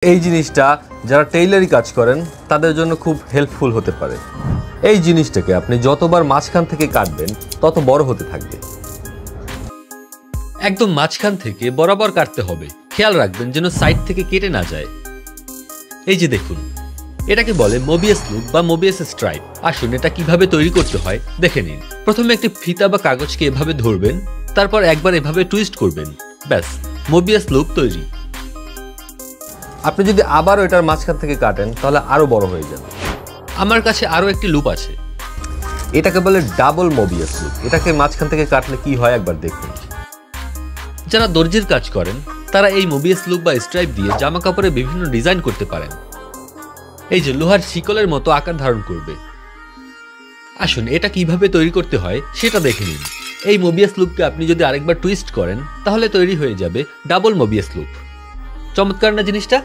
এই জিনিসটা যারা টেইলারি কাজ করেন তাদের জন্য খুব হেল্পফুল হতে পারে। এই জিনিসটাকে আপনি যতবার মাঝখান থেকে কাটবেন তত বড় হতে থাকবে। একদম মাঝখান থেকে বরাবর কাটতে হবে, খেয়াল রাখবেন যেন সাইড থেকে কেটে না যায়। এই যে দেখুন, এটাকে বলে মোবিয়াস লুপ বা মোবিয়াস স্ট্রাইপ। আসুন এটা কিভাবে তৈরি করতে হয় দেখে নিন। প্রথমে একটি ফিতা বা কাগজকে এভাবে ধরবেন, তারপর একবার এভাবে টুইস্ট করবেন, ব্যাস মোবিয়াস লুপ তৈরি। আপনি যদি আবারও এটার মাঝখান থেকে কাটেন তাহলে আরো বড় হয়ে যাবে। আমার কাছে আরো একটি লুপ আছে, এটাকে বলে ডাবল মোবিয়াস লুপ। এটাকে মাঝখান থেকে কাটলে কি হয় একবার দেখুন। যারা দর্জির কাজ করেন তারা এই মোবিয়াস লুপ বা স্ট্রাইপ দিয়ে জামা কাপড়ে বিভিন্ন ডিজাইন করতে পারেন। এই যে লোহার শিকলের মতো আকার ধারণ করবে। আসুন এটা কিভাবে তৈরি করতে হয় সেটা দেখে নিন। এই মোবিয়াস লুপকে আপনি যদি আরেকবার টুইস্ট করেন তাহলে তৈরি হয়ে যাবে ডাবল মোবিয়াস লুপ। চমৎকার না জিনিসটা?